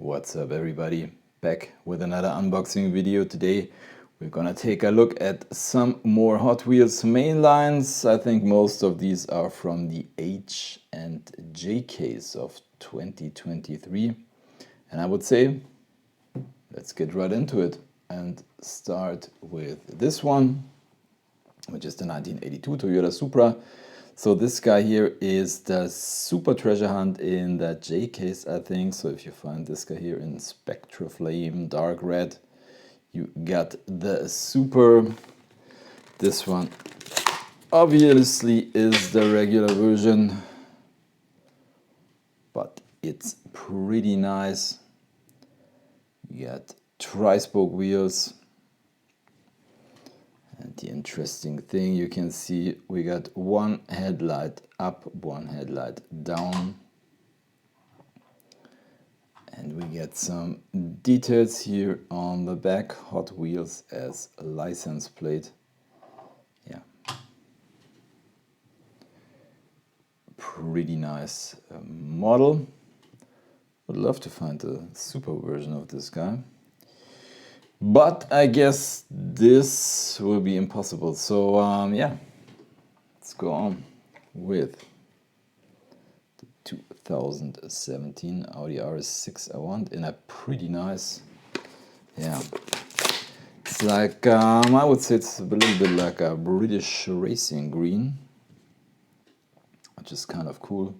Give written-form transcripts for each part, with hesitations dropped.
What's up everybody, back with another unboxing video. Today we're gonna take a look at some more Hot Wheels mainlines. I think most of these are from the H and J case of 2023, and I would say let's get right into it and start with this one, which is the 1982 Toyota Supra. So this guy here is the Super Treasure Hunt in the J case, I think. So if you find this guy here in Spectra Flame Dark Red, you got the Super. This one obviously is the regular version, but it's pretty nice. You got tri-spoke wheels. And the interesting thing, you can see we got one headlight up, one headlight down. And we get some details here on the back, Hot Wheels as a license plate. Yeah. Pretty nice model. Would love to find a super version of this guy. But I guess this will be impossible. So yeah, let's go on with the 2017 Audi RS6 Avant in a pretty nice, yeah, it's like, I would say it's a little bit like a British racing green, which is kind of cool.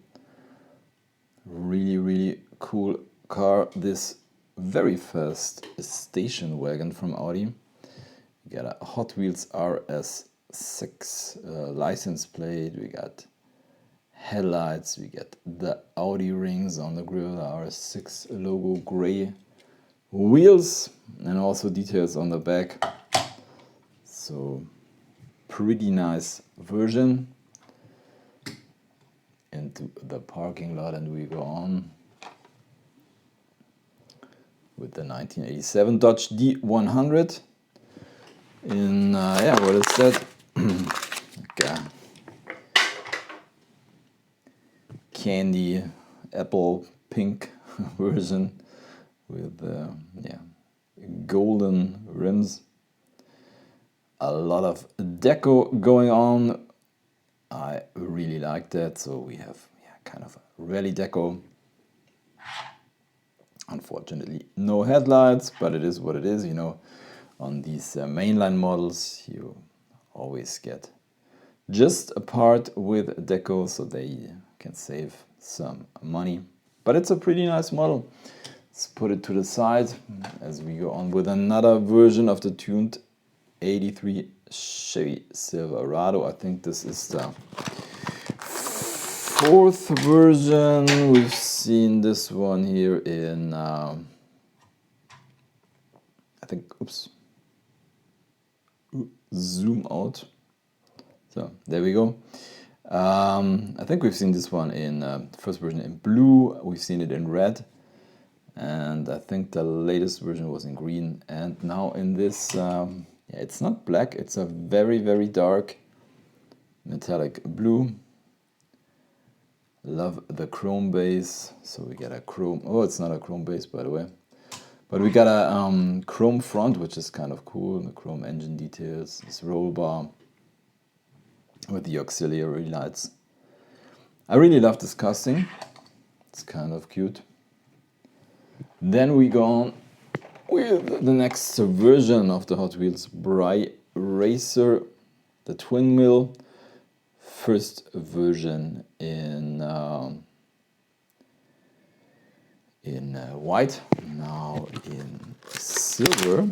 Really cool car. This very first station wagon from Audi. You got a Hot Wheels RS6 license plate. We got headlights. We got the Audi rings on the grille, the RS6 logo, gray wheels, and also details on the back. So pretty nice version. Into the parking lot, and we go on with the 1987 Dodge D100 in, yeah, what is that? Okay. Candy apple pink version with, yeah, golden rims. A lot of deco going on. I really like that. So we have, yeah, kind of a rally deco. Unfortunately, no headlights, but it is what it is. You know, on these mainline models, you always get just a part with deco, so they can save some money. But it's a pretty nice model. Let's put it to the side as we go on with another version of the tuned 83 Chevy Silverado. I think this is the fourth version. We've seen this one here in, I think, oops, zoom out. So there we go. I think we've seen this one in first version in blue. We've seen it in red, and I think the latest version was in green. And now in this, yeah, it's not black. It's a very dark metallic blue. Love the chrome base. So we get a chrome, oh, it's not a chrome base, by the way, but we got a chrome front, which is kind of cool. The chrome engine details, this roll bar with the auxiliary lights. I really love this casting. It's kind of cute. Then we go on with the next version of the Hot Wheels Braille Racer, the twin mill. First version in white, now in silver.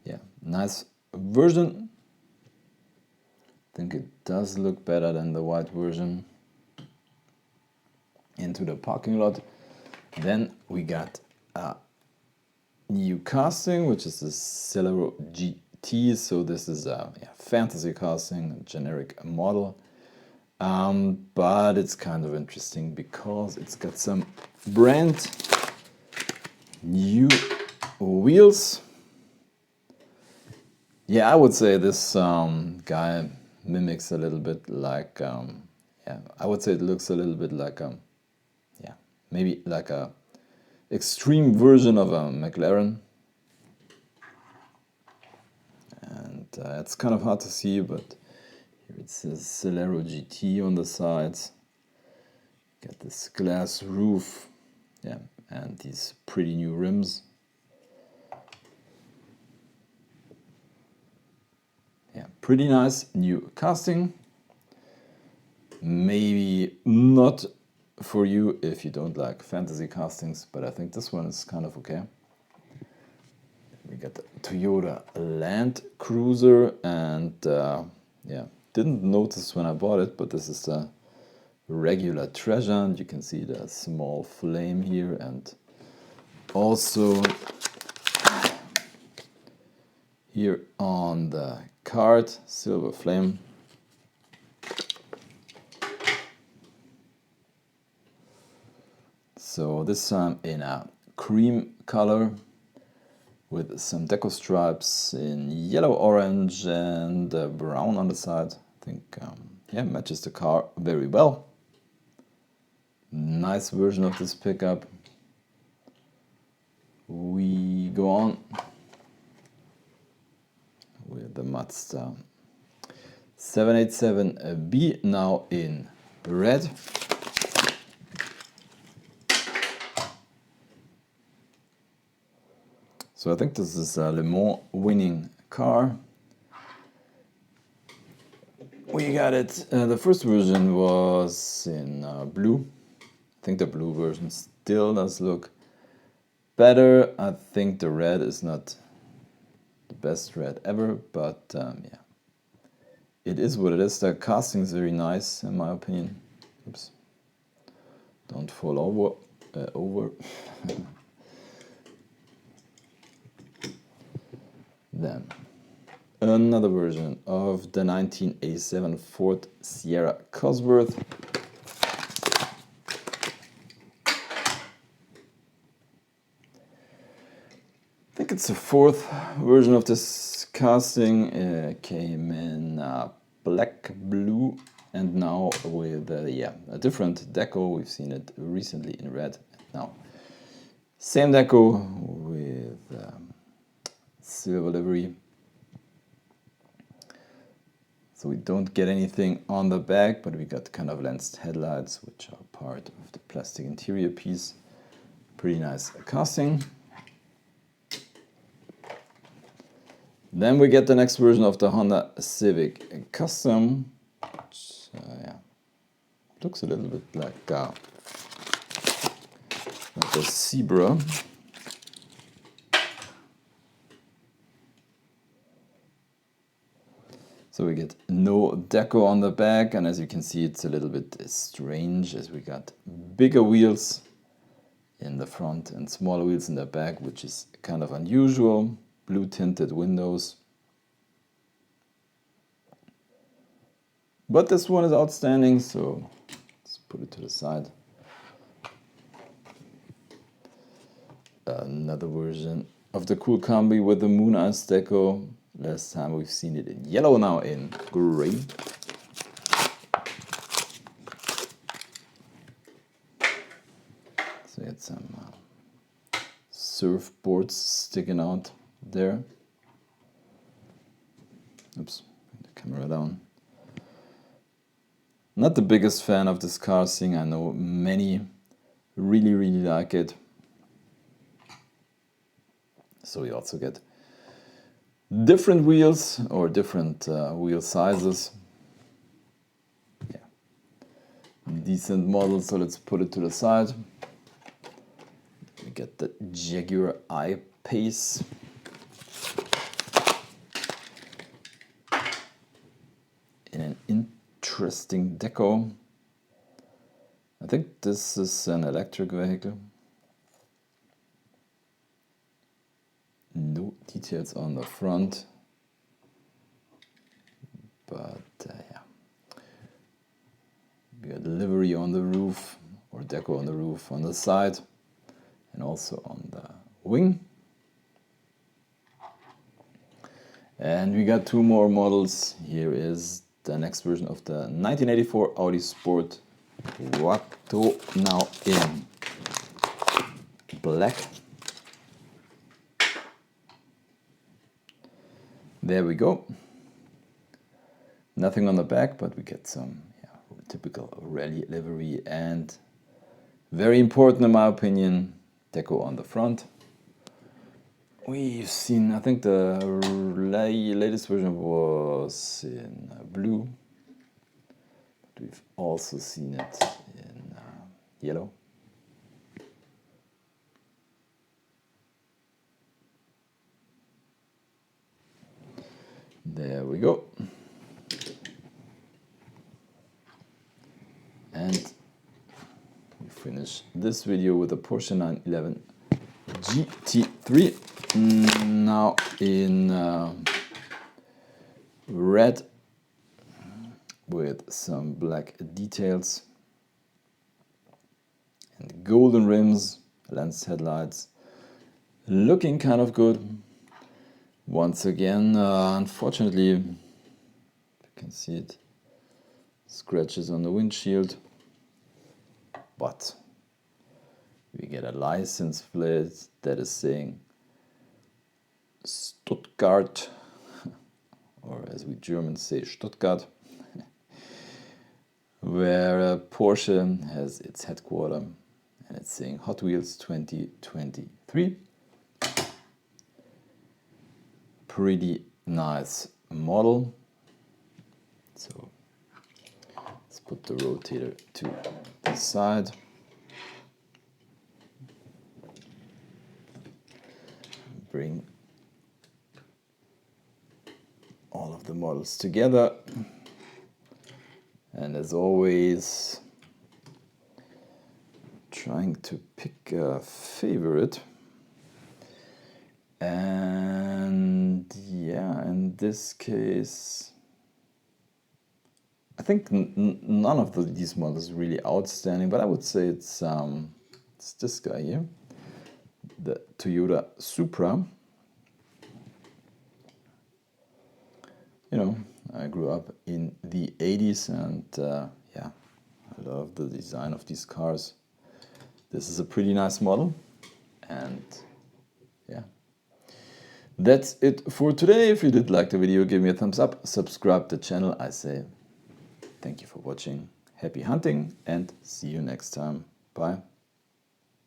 Yeah, nice version. I think it does look better than the white version. Into the parking lot. Then we got a new casting, which is the Celero GT. So this is a, yeah, fantasy casting, a generic model. But it's kind of interesting because it's got some brand new wheels. Yeah, I would say this guy mimics a little bit like, yeah, I would say it looks a little bit like, yeah, maybe like a extreme version of a McLaren. And it's kind of hard to see, but here it says Celero GT on the sides. Got this glass roof, yeah, and these pretty new rims. Yeah, pretty nice new casting. Maybe not for you if you don't like fantasy castings, but I think this one is kind of okay. We got the Toyota Land Cruiser, and yeah, didn't notice when I bought it, but this is a regular treasure, and you can see the small flame here, and also here on the card, silver flame. So this time in a cream color with some deco stripes in yellow, orange and brown on the side. I think, yeah, matches the car very well. Nice version of this pickup. We go on with the Mazda 787B, now in red. So I think this is a Le Mans winning car. We got it, the first version was in blue. I think the blue version still does look better. I think the red is not the best red ever, but yeah, it is what it is. The casting is very nice in my opinion. Oops, don't fall over. Then another version of the 1987 Ford Sierra Cosworth. I think it's the fourth version of this casting. Came in black, blue, and now with yeah, a different deco. We've seen it recently in red. Now, same deco with silver livery. So we don't get anything on the back, but we got kind of lensed headlights, which are part of the plastic interior piece. Pretty nice casting. Then we get the next version of the Honda Civic Custom, which yeah, looks a little bit like the Zebra. So we get no deco on the back, and as you can see, it's a little bit strange as we got bigger wheels in the front and smaller wheels in the back, which is kind of unusual. Blue tinted windows. But this one is outstanding, so let's put it to the side. Another version of the Kool Kombi with the Moon Eyes deco. Last time we've seen it in yellow, now in gray. So we had some surfboards sticking out there. Oops, put the camera down. Not the biggest fan of this casting. I know many really like it. So we also get different wheels or different wheel sizes. Yeah, decent model. So let's put it to the side. We get the Jaguar I-Pace. In an interesting deco. I think this is an electric vehicle. No details on the front, but yeah, we got livery on the roof, or deco on the roof on the side, and also on the wing. And we got two more models. Here is the next version of the 1984 Audi Sport Quattro, now in black. There we go. Nothing on the back, but we get some typical rally livery and, very important in my opinion, deco on the front. We've seen, I think the latest version was in blue, but we've also seen it in yellow. There we go. And we finish this video with a Porsche 911 GT3, now in red with some black details and golden rims, lens headlights, looking kind of good. Once again, unfortunately, you can see it, scratches on the windshield, but we get a license plate that is saying Stuttgart, or as we Germans say, Stuttgart, where Porsche has its headquarters, and it's saying Hot Wheels 2023. Pretty nice model. So let's put the rotator to the side. Bring all of the models together. And as always, trying to pick a favorite. And yeah, in this case, I think none of these models is really outstanding, but I would say it's this guy here, the Toyota Supra. You know, I grew up in the 80s, and yeah, I love the design of these cars. This is a pretty nice model, and yeah. That's it for today. If you did like the video, give me a thumbs up, subscribe to the channel. I say thank you for watching, happy hunting, and see you next time. Bye.